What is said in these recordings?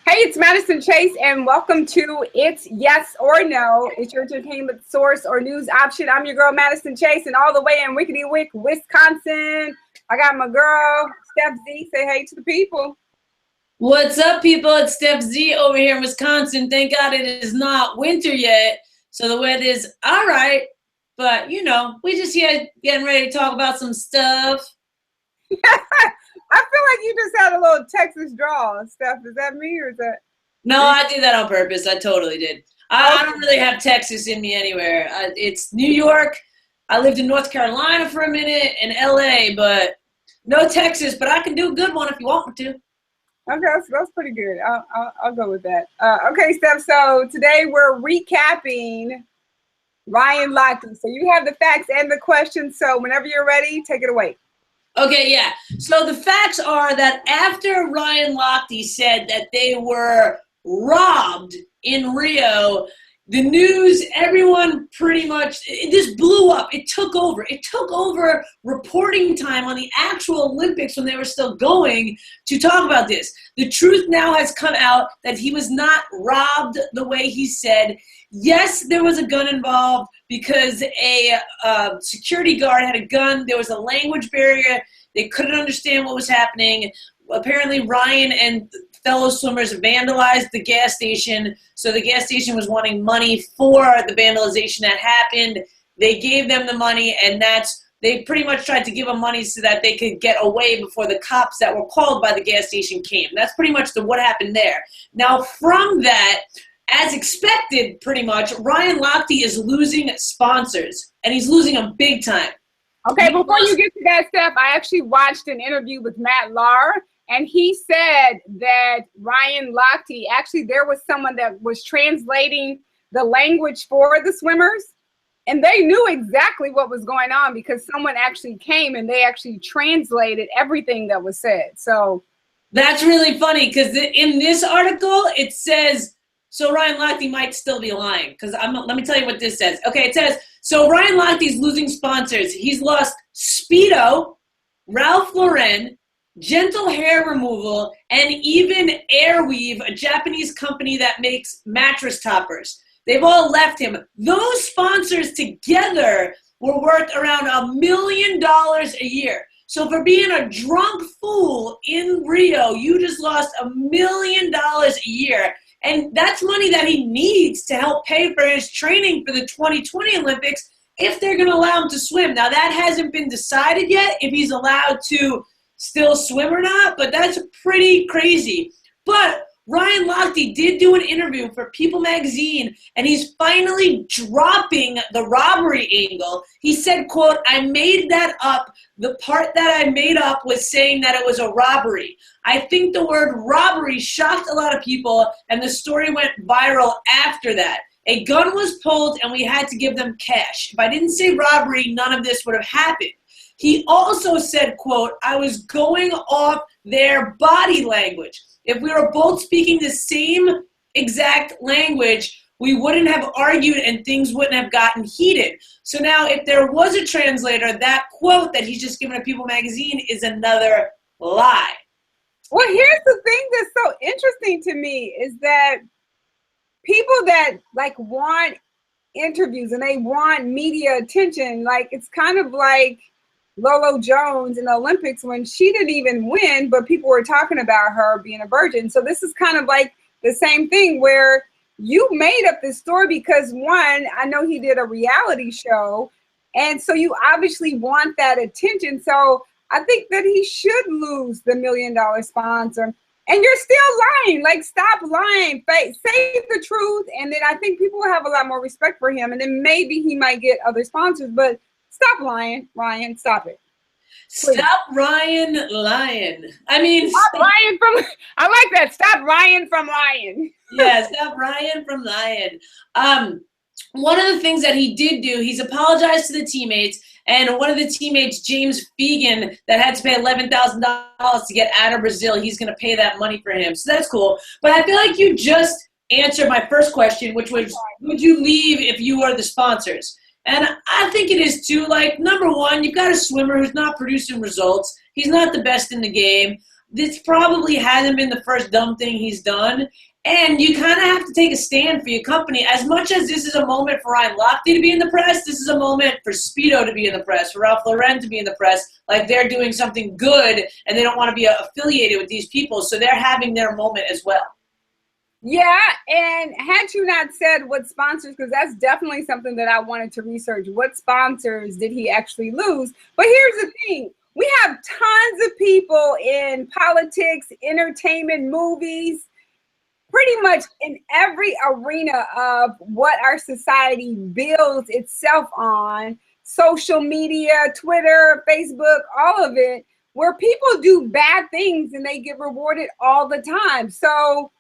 Hey, it's Madison Chase, and welcome to It's Yes or No. It's your entertainment source or news option. I'm your girl, Madison Chase, and all the way in Wickety Wick, Wisconsin. I got my girl, Stefztv. Say hey to the people. What's up, people? It's Stefztv over here in Wisconsin. Thank God it is not winter yet, so the weather is all right. But, you know, we just here getting ready to talk about some stuff. I feel like you just had a little Texas drawl, Steph. Is that me or is that? No, I did that on purpose. I totally did. I don't really have Texas in me anywhere. It's New York. I lived in North Carolina for a minute and LA, but no Texas. But I can do a good one if you want me to. Okay, that's pretty good. I'll go with that. Okay, Steph. So today we're recapping Ryan Lochte. So you have the facts and the questions. So whenever you're ready, take it away. Okay, yeah. So the facts are that after Ryan Lochte said that they were robbed in Rio, the news, everyone pretty much, this blew up. It took over. It took over reporting time on the actual Olympics when they were still going to talk about this. The truth now has come out that he was not robbed the way he said. Yes, there was a gun involved because a security guard had a gun. There was a language barrier. They couldn't understand what was happening. Apparently, Ryan and fellow swimmers vandalized the gas station. So the gas station was wanting money for the vandalization that happened. They gave them the money, and they pretty much tried to give them money so that they could get away before the cops that were called by the gas station came. That's pretty much what happened there. Now, from that, as expected, pretty much, Ryan Lochte is losing sponsors, and he's losing them big time. Okay, before you get to that, Steph, I actually watched an interview with Matt Lahr, and he said that Ryan Lochte, actually there was someone that was translating the language for the swimmers, and they knew exactly what was going on because someone actually came and they actually translated everything that was said. So that's really funny because in this article, it says, so Ryan Lochte might still be lying because let me tell you what this says. Okay, it says, so Ryan Lochte's losing sponsors. He's lost Speedo, Ralph Lauren, Gentle Hair Removal, and even Airweave, a Japanese company that makes mattress toppers. They've all left him. Those sponsors together were worth around $1 million a year. So for being a drunk fool in Rio, you just lost $1 million a year. And that's money that he needs to help pay for his training for the 2020 Olympics if they're going to allow him to swim. Now, that hasn't been decided yet, if he's allowed to still swim or not, but that's pretty crazy. But Ryan Lochte did do an interview for People magazine, and he's finally dropping the robbery angle. He said, quote, "I made that up. The part that I made up was saying that it was a robbery. I think the word robbery shocked a lot of people, and the story went viral after that. A gun was pulled, and we had to give them cash. If I didn't say robbery, none of this would have happened." He also said, quote, "I was going off their body language. If we were both speaking the same exact language, we wouldn't have argued and things wouldn't have gotten heated." So now if there was a translator, that quote that he's just given to People magazine is another lie. Well, here's the thing that's so interesting to me is that people that like want interviews and they want media attention, like it's kind of like Lolo Jones in the Olympics when she didn't even win, but people were talking about her being a virgin. So this is kind of like the same thing where you made up this story because one, I know he did a reality show, and so you obviously want that attention. So I think that he should lose the $1 million sponsor. And you're still lying. Like, stop lying. Say the truth, and then I think people will have a lot more respect for him, and then maybe he might get other sponsors. But stop lying, Ryan. Stop it. Please. Stop Ryan lying. I mean, stop Ryan from. I like that. Stop Ryan from lying. Yeah, stop Ryan from lying. One of the things that he did do, he's apologized to the teammates, and one of the teammates, James Fegan, that had to pay $11,000 to get out of Brazil, he's going to pay that money for him. So that's cool. But I feel like you just answered my first question, which was, would you leave if you were the sponsors? And I think it is too. Like, number one, you've got a swimmer who's not producing results. He's not the best in the game. this probably hasn't been the first dumb thing he's done. And you kind of have to take a stand for your company. As much as this is a moment for Ryan Lochte to be in the press, this is a moment for Speedo to be in the press, for Ralph Lauren to be in the press. Like, they're doing something good, and they don't want to be affiliated with these people, so they're having their moment as well. Yeah, and had you not said what sponsors, because that's definitely something that I wanted to research, what sponsors did he actually lose? But here's the thing. We have tons of people in politics, entertainment, movies, pretty much in every arena of what our society builds itself on, social media, Twitter, Facebook, all of it, where people do bad things and they get rewarded all the time. So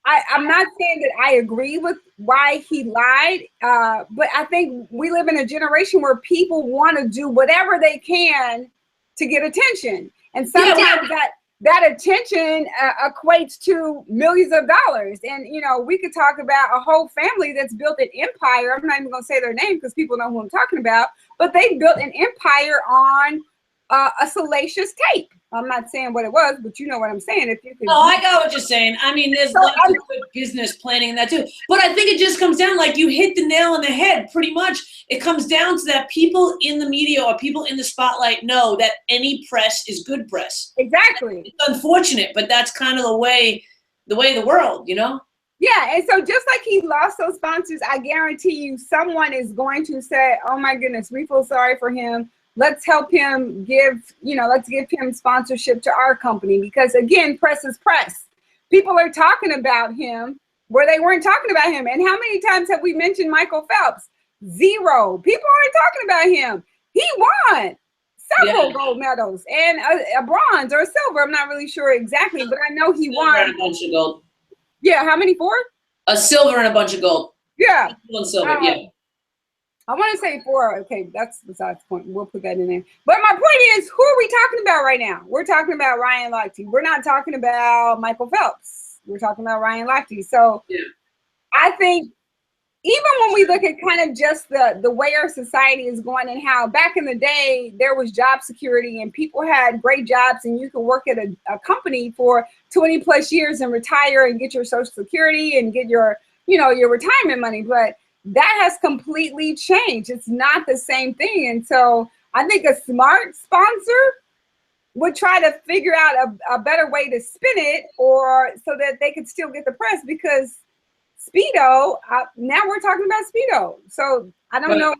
I'm not saying that I agree with why he lied, but I think we live in a generation where people want to do whatever they can to get attention. And sometimes that attention equates to millions of dollars. And, you know, we could talk about a whole family that's built an empire. I'm not even going to say their name because people know who I'm talking about, but they built an empire on a salacious tape. I'm not saying what it was, but you know what I'm saying. If you could. Oh, I got what you're saying. I mean, there's lots of good business planning in that too. But I think it just comes down, like you hit the nail on the head, pretty much. It comes down to that people in the media or people in the spotlight know that any press is good press. Exactly. It's unfortunate, but that's kind of the way the world, you know? Yeah, and so just like he lost those sponsors, I guarantee you someone is going to say, oh my goodness, we feel sorry for him. Let's help him let's give him sponsorship to our company. Because again, press is press. People are talking about him where they weren't talking about him. And how many times have we mentioned Michael Phelps? 0. People aren't talking about him. He won several gold medals and a bronze or a silver. I'm not really sure exactly, but I know he won. And a bunch of gold. Yeah, how many? 4? A silver and a bunch of gold. Yeah. One silver, yeah. I want to say 4. Okay, that's besides the point. We'll put that in there. But my point is, who are we talking about right now? We're talking about Ryan Lochte. We're not talking about Michael Phelps. We're talking about Ryan Lochte. So I think even when we look at kind of just the way our society is going and how back in the day there was job security and people had great jobs and you could work at a company for 20 plus years and retire and get your Social Security and get your retirement money. But that has completely changed. It's not the same thing. And so I think a smart sponsor would try to figure out a better way to spin it, or so that they could still get the press, because Speedo, now we're talking about Speedo. So I don't know if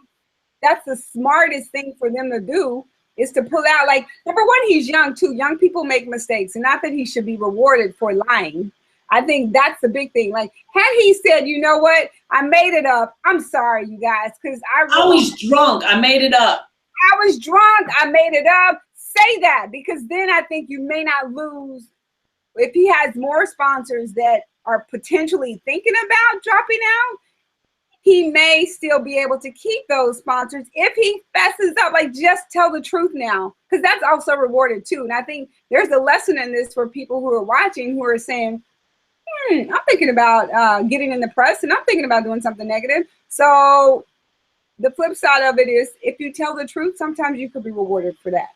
that's the smartest thing for them to do, is to pull out, like, number one, he's young too. Young people make mistakes, and not that he should be rewarded for lying. I think that's the big thing. Like, had he said, you know what, I made it up. I'm sorry, you guys, because I was drunk. I made it up. I was drunk. I made it up. Say that, because then I think you may not lose. If he has more sponsors that are potentially thinking about dropping out, he may still be able to keep those sponsors if he fesses up. Like, just tell the truth now, because that's also rewarded too. And I think there's a lesson in this for people who are watching, who are saying, I'm thinking about getting in the press, and I'm thinking about doing something negative. So the flip side of it is, if you tell the truth, sometimes you could be rewarded for that.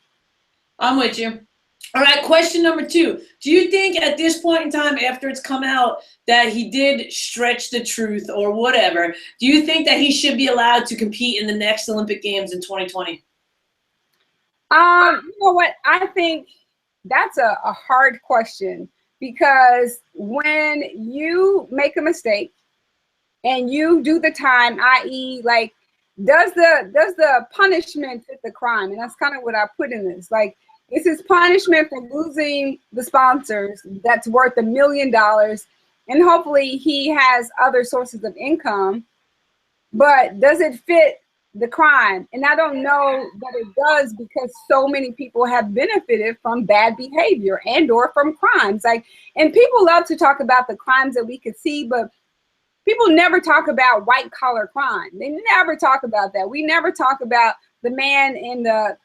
I'm with you. All right, question number 2. Do you think at this point in time, after it's come out that he did stretch the truth or whatever, do you think that he should be allowed to compete in the next Olympic Games in 2020? You know what? I think that's a hard question, because when you make a mistake and you do the time, i.e., like, does the punishment fit the crime? And that's kind of what I put in this. Like, this is punishment for losing the sponsors that's worth $1 million, and hopefully he has other sources of income. But does it fit the crime? And I don't know that it does, because so many people have benefited from bad behavior and or from crimes. Like, and people love to talk about the crimes that we could see, but people never talk about white collar crime. They never talk about that. We never talk about the man in the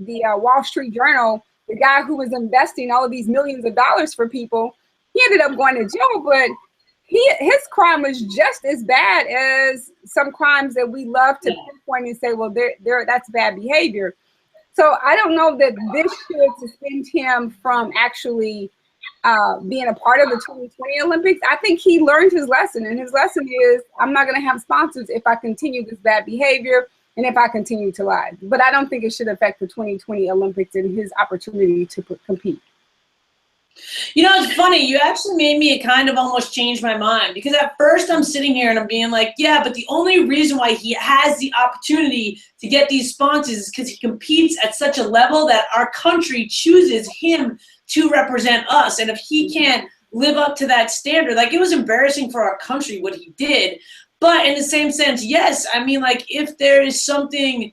Wall Street Journal, the guy who was investing all of these millions of dollars for people. He ended up going to jail, but his crime was just as bad as some crimes that we love to pinpoint and say, well, that's bad behavior. So I don't know that this should suspend him from actually being a part of the 2020 Olympics. I think he learned his lesson, and his lesson is I'm not going to have sponsors if I continue this bad behavior and if I continue to lie. But I don't think it should affect the 2020 Olympics and his opportunity to compete. You know, it's funny. You actually made me kind of almost change my mind, because at first I'm sitting here and I'm being like, yeah, but the only reason why he has the opportunity to get these sponsors is because he competes at such a level that our country chooses him to represent us. And if he can't live up to that standard, like, it was embarrassing for our country what he did. But in the same sense, yes, I mean, like, if there is something,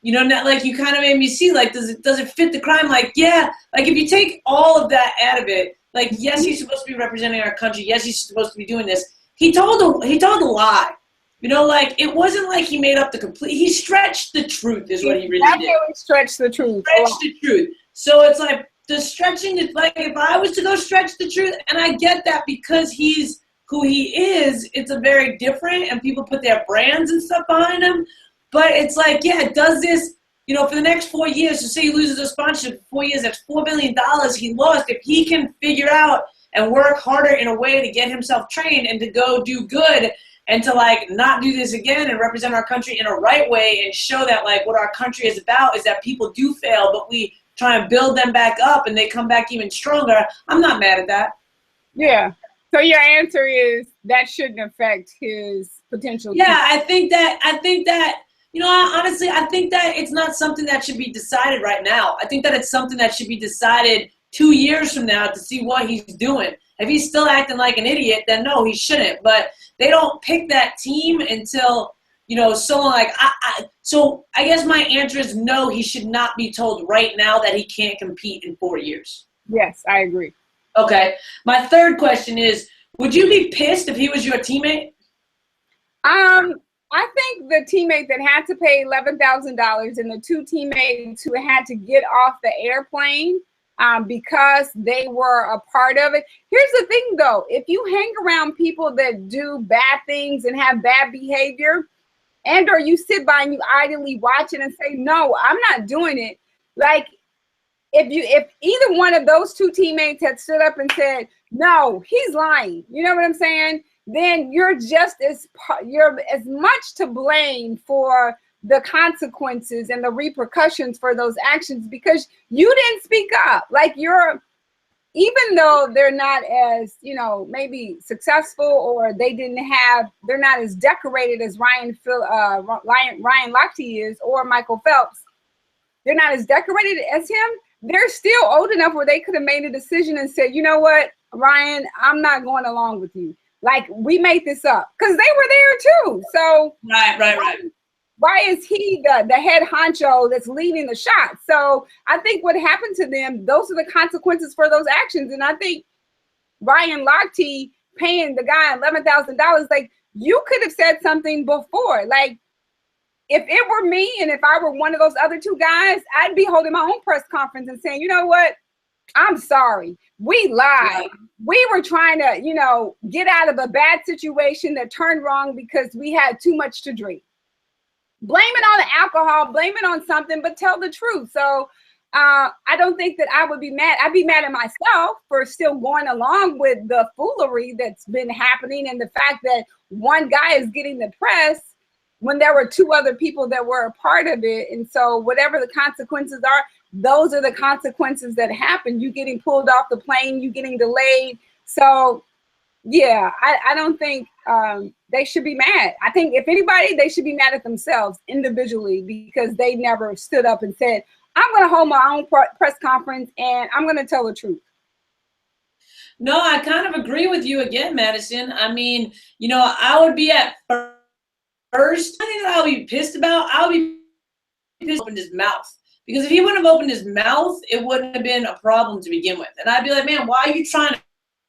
you know, not like you kind of made me see, like, does it fit the crime? Like, yeah, like, if you take all of that out of it, like, yes, he's supposed to be representing our country. Yes, he's supposed to be doing this. He told a lie. You know, like, it wasn't like he made up he stretched the truth is what he really did. Definitely stretched the truth. Stretched the truth. So it's like, the stretching is like, if I was to go stretch the truth, and I get that because he's who he is, it's a very different, and people put their brands and stuff behind him. But it's like, yeah, does this, you know, for the next 4 years, so say he loses a sponsorship for 4 years, that's $4 million he lost. If he can figure out and work harder in a way to get himself trained and to go do good and to, like, not do this again and represent our country in a right way and show that, like, what our country is about is that people do fail, but we try and build them back up and they come back even stronger, I'm not mad at that. Yeah. So your answer is that shouldn't affect his potential. Yeah, I think that, you know, honestly, I think that it's not something that should be decided right now. I think that it's something that should be decided 2 years from now to see what he's doing. If he's still acting like an idiot, then no, he shouldn't. But they don't pick that team until, you know, someone like so I guess my answer is no, he should not be told right now that he can't compete in 4 years. Yes, I agree. Okay. My third question is, would you be pissed if he was your teammate? I think the teammate that had to pay $11,000 and the two teammates who had to get off the airplane because they were a part of it. Here's the thing, though. If you hang around people that do bad things and have bad behavior, and or you sit by and you idly watch it and say, no, I'm not doing it. Like, if either one of those two teammates had stood up and said, no, he's lying, you know what I'm saying? Then you're as much to blame for the consequences and the repercussions for those actions because you didn't speak up. Like, even though they're not as, you know, maybe successful or they're not as decorated as Ryan Lochte is or Michael Phelps, they're not as decorated as him. They're still old enough where they could have made a decision and said, you know what, Ryan, I'm not going along with you. Like, we made this up because they were there too. So Right. Why is he the head honcho that's leading the shot? So I think what happened to them, those are the consequences for those actions. And I think Ryan Lochte paying the guy $11,000, like, you could have said something before. Like, if it were me and if I were one of those other two guys, I'd be holding my own press conference and saying, you know what? I'm sorry. We lied. We were trying to, you know, get out of a bad situation that turned wrong because we had too much to drink. Blame it on the alcohol, blame it on something, but tell the truth. So I don't think that I would be mad. I'd be mad at myself for still going along with the foolery that's been happening and the fact that one guy is getting the press when there were two other people that were a part of it. And so whatever the consequences are, those are the consequences that happen. You getting pulled off the plane, you getting delayed. So yeah, I don't think they should be mad. I think if anybody, they should be mad at themselves individually because they never stood up and said, I'm going to hold my own press conference and I'm going to tell the truth. No, I kind of agree with you again, Madison. I mean, you know, I would be at first, I think that I'll be pissed about, I'll be pissed opened his mouth. Because if he wouldn't have opened his mouth, it wouldn't have been a problem to begin with. And I'd be like, man, why are you trying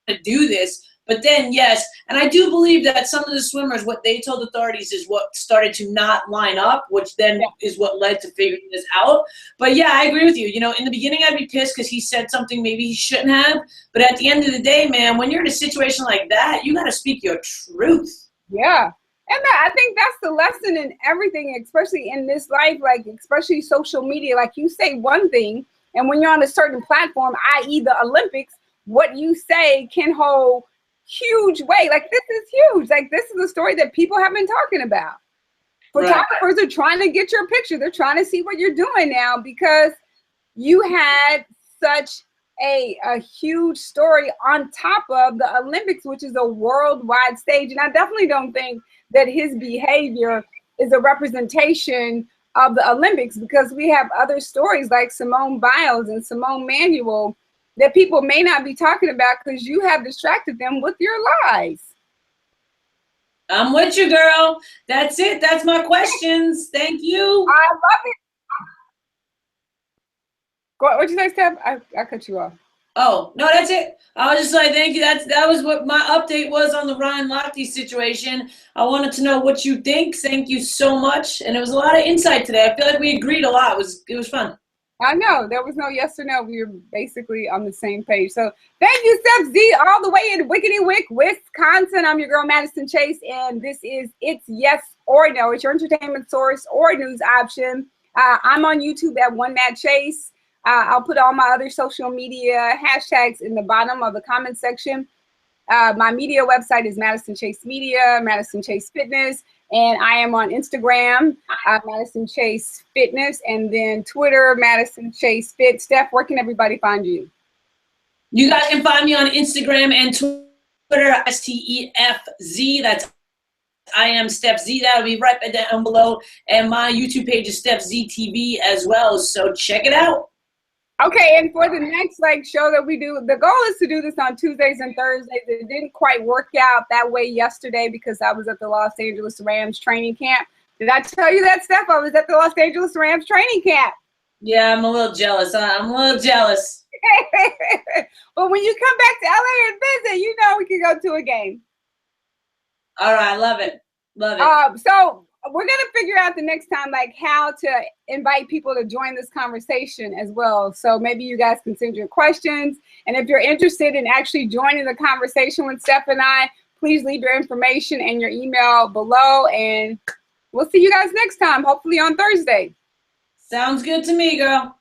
to do this? But then, yes, and I do believe that some of the swimmers, what they told authorities is what started to not line up, which then is what led to figuring this out. But yeah, I agree with you. You know, in the beginning, I'd be pissed because he said something maybe he shouldn't have. But at the end of the day, man, when you're in a situation like that, you got to speak your truth. Yeah. And I think that's the lesson in everything, especially in this life, like especially social media. Like you say one thing, and when you're on a certain platform, i.e. the Olympics, what you say can hold huge weight. Like this is huge. Like this is a story that people have been talking about. Photographers are trying to get your picture. They're trying to see what you're doing now because you had such a huge story on top of the Olympics, which is a worldwide stage. And I definitely don't think that his behavior is a representation of the Olympics, because we have other stories like Simone Biles and Simone Manuel that people may not be talking about because you have distracted them with your lies. I'm with you, girl. That's it. That's my questions. Thank you. I love it. What'd you say, Steph? I cut you off. Oh, no, that's it. I was just like, thank you. That was what my update was on the Ryan Lochte situation. I wanted to know what you think. Thank you so much. And it was a lot of insight today. I feel like we agreed a lot. It was fun. I know. There was no yes or no. We were basically on the same page. So thank you, Stefztv, all the way in Wickety Wick, Wisconsin. I'm your girl, Madison Chase, and this is It's Yes or No. It's your entertainment source or news option. I'm on YouTube at One Mad Chase. I'll put all my other social media hashtags in the bottom of the comment section. My media website is Madison Chase Media, Madison Chase Fitness, and I am on Instagram, Madison Chase Fitness, and then Twitter, Madison Chase Fit. Steph, where can everybody find you? You guys can find me on Instagram and Twitter, Stefztv. That's I am Stefztv. That'll be right down below. And my YouTube page is Stefztv as well. So check it out. Okay, and for the next show that we do, the goal is to do this on Tuesdays and Thursdays. It didn't quite work out that way yesterday because I was at the Los Angeles Rams training camp. Did I tell you that, Steph? I was at the Los Angeles Rams training camp. Yeah, I'm a little jealous. I'm a little jealous. But when you come back to LA and visit, you know we can go to a game. All right, love it. Love it. So we're going to figure out the next time how to invite people to join this conversation as well. So maybe you guys can send your questions. And if you're interested in actually joining the conversation with Steph and I, please leave your information and your email below. And we'll see you guys next time, hopefully on Thursday. Sounds good to me, girl.